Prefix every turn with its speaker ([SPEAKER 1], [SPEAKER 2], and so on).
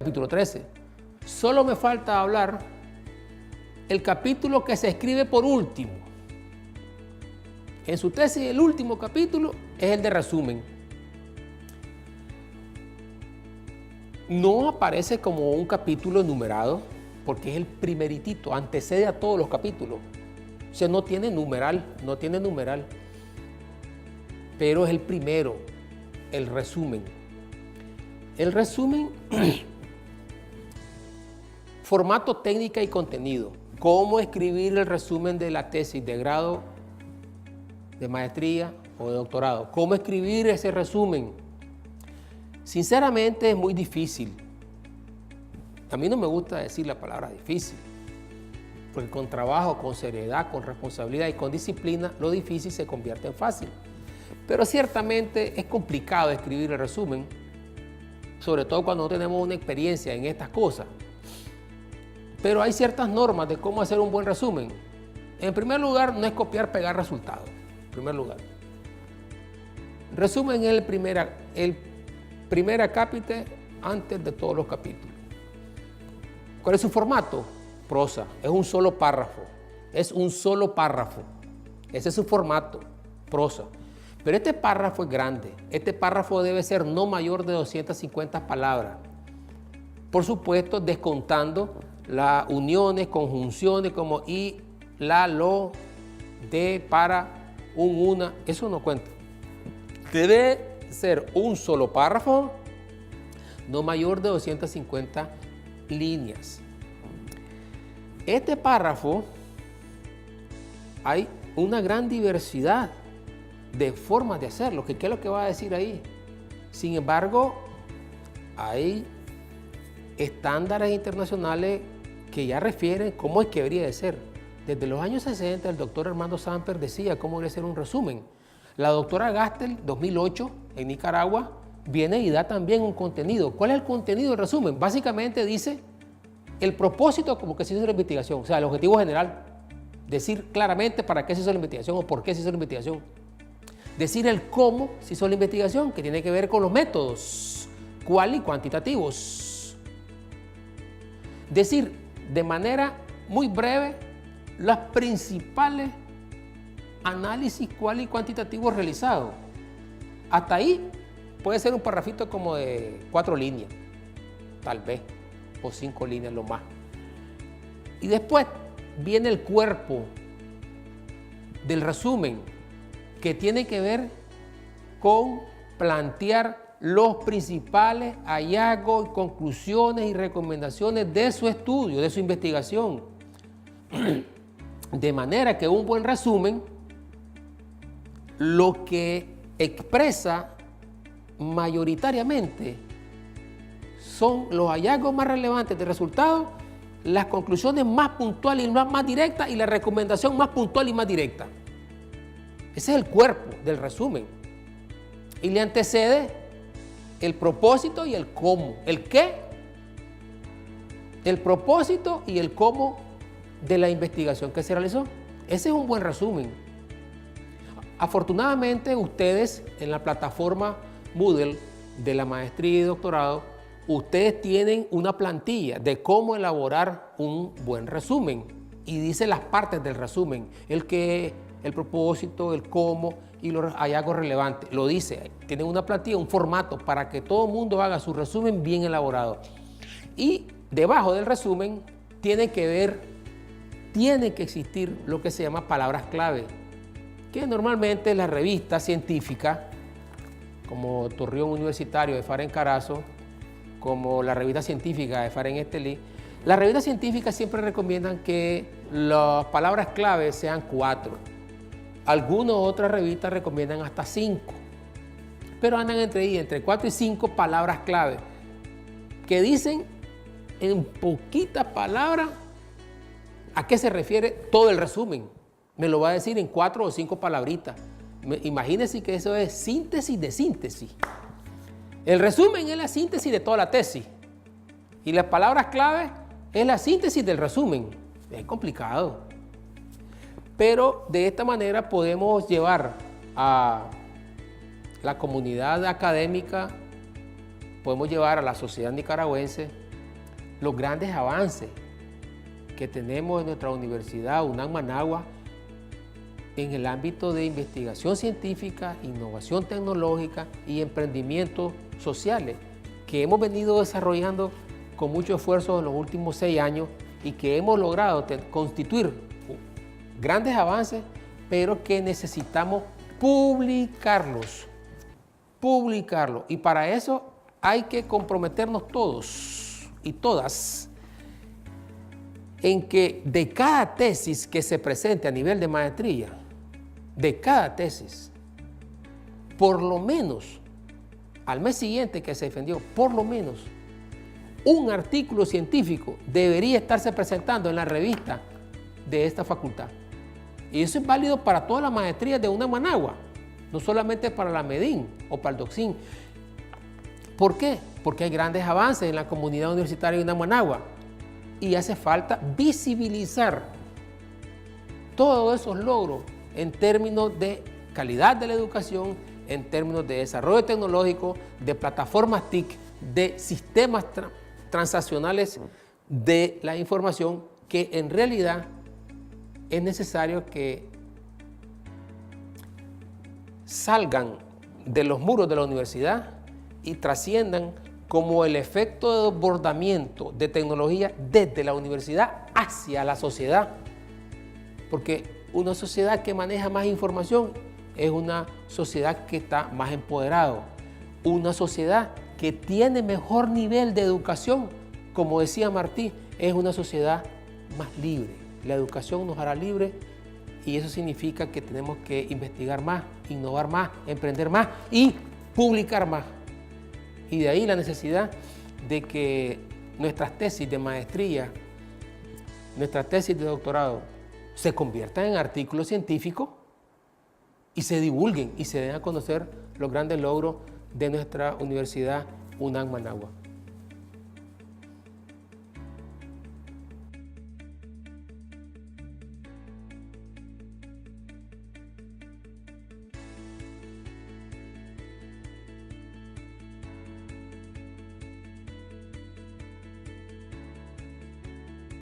[SPEAKER 1] capítulo 13. Solo me falta hablar el capítulo que se escribe por último. En su tesis, el último capítulo es el de resumen. No aparece como un capítulo numerado porque es el primeritito, antecede a todos los capítulos. O sea, no tiene numeral, pero es el primero, el resumen. El resumen, formato, técnica y contenido. ¿Cómo escribir el resumen de la tesis de grado, de maestría o de doctorado? ¿Cómo escribir ese resumen? Sinceramente es muy difícil. A mí no me gusta decir la palabra difícil, porque con trabajo, con seriedad, con responsabilidad y con disciplina, lo difícil se convierte en fácil. Pero ciertamente es complicado escribir el resumen, sobre todo cuando no tenemos una experiencia en estas cosas. Pero hay ciertas normas de cómo hacer un buen resumen. En primer lugar, no es copiar, pegar resultados. En primer lugar. Resumen es el primer acápite antes de todos los capítulos. ¿Cuál es su formato? Prosa. Es un solo párrafo. Ese es su formato, prosa. Pero este párrafo es grande. Este párrafo debe ser no mayor de 250 palabras. Por supuesto, descontando las uniones, conjunciones como y, la, lo, de, para, una. Eso no cuenta. Debe ser un solo párrafo, no mayor de 250 líneas. Este párrafo, hay una gran diversidad de formas de hacerlo. ¿Qué es lo que va a decir ahí? Sin embargo, hay estándares internacionales que ya refieren cómo es que debería de ser. Desde los años 60, el doctor Armando Samper decía cómo debería ser un resumen. La doctora Gastel, 2008, en Nicaragua, viene y da también un contenido. ¿Cuál es el contenido del resumen? Básicamente dice el propósito como que se hizo la investigación, o sea, el objetivo general. Decir claramente para qué se hizo la investigación o por qué se hizo la investigación. Decir el cómo se hizo la investigación, que tiene que ver con los métodos, cual y cuantitativos. Decir de manera muy breve los principales análisis cual y cuantitativos realizados. Hasta ahí puede ser un parrafito como de 4 líneas, tal vez, o 5 líneas lo más. Y después viene el cuerpo del resumen, que tiene que ver con plantear los principales hallazgos, conclusiones y recomendaciones de su estudio, de su investigación. De manera que un buen resumen lo que expresa mayoritariamente son los hallazgos más relevantes de resultados, las conclusiones más puntuales y más directas y la recomendación más puntual y más directa. Ese es el cuerpo del resumen. Y le antecede el propósito y el cómo. ¿El qué? El propósito y el cómo de la investigación que se realizó. Ese es un buen resumen. Afortunadamente, ustedes en la plataforma Moodle de la maestría y doctorado, ustedes tienen una plantilla de cómo elaborar un buen resumen y dice las partes del resumen, el qué, el propósito, el cómo y los hallazgos relevantes. Lo dice, tienen una plantilla, un formato para que todo el mundo haga su resumen bien elaborado. Y debajo del resumen tiene que existir lo que se llama palabras clave, que normalmente las revistas científicas, como Torreón Universitario de Faren Carazo, como la revista científica de Faren Estelí, las revistas científicas siempre recomiendan que las palabras clave sean 4. Algunas otras revistas recomiendan hasta 5, pero andan entre 4 y 5 palabras clave, que dicen en poquitas palabras a qué se refiere todo el resumen. Me lo va a decir en 4 o 5 palabritas. Imagínense que eso es síntesis de síntesis. El resumen es la síntesis de toda la tesis y las palabras clave es la síntesis del resumen. Es complicado, pero de esta manera podemos llevar a la comunidad académica, podemos llevar a la sociedad nicaragüense los grandes avances que tenemos en nuestra universidad, UNAM Managua, en el ámbito de investigación científica, innovación tecnológica y emprendimientos sociales, que hemos venido desarrollando con mucho esfuerzo en los últimos 6 años y que hemos logrado constituir grandes avances, pero que necesitamos publicarlos. Y para eso hay que comprometernos todos y todas en que de cada tesis que se presente a nivel de maestría, de cada tesis, por lo menos, al mes siguiente que se defendió, por lo menos, un artículo científico debería estarse presentando en la revista de esta facultad. Y eso es válido para todas las maestrías de UNAM Managua, no solamente para la MEDIN o para el DOCSIN. ¿Por qué? Porque hay grandes avances en la comunidad universitaria de UNAM Managua y hace falta visibilizar todos esos logros en términos de calidad de la educación, en términos de desarrollo tecnológico, de plataformas TIC, de sistemas transaccionales de la información, que en realidad es necesario que salgan de los muros de la universidad y trasciendan como el efecto de desbordamiento de tecnología desde la universidad hacia la sociedad. Porque una sociedad que maneja más información es una sociedad que está más empoderada. Una sociedad que tiene mejor nivel de educación, como decía Martí, es una sociedad más libre. La educación nos hará libres y eso significa que tenemos que investigar más, innovar más, emprender más y publicar más. Y de ahí la necesidad de que nuestras tesis de maestría, nuestras tesis de doctorado, se conviertan en artículos científicos y se divulguen y se den a conocer los grandes logros de nuestra universidad UNAM Managua.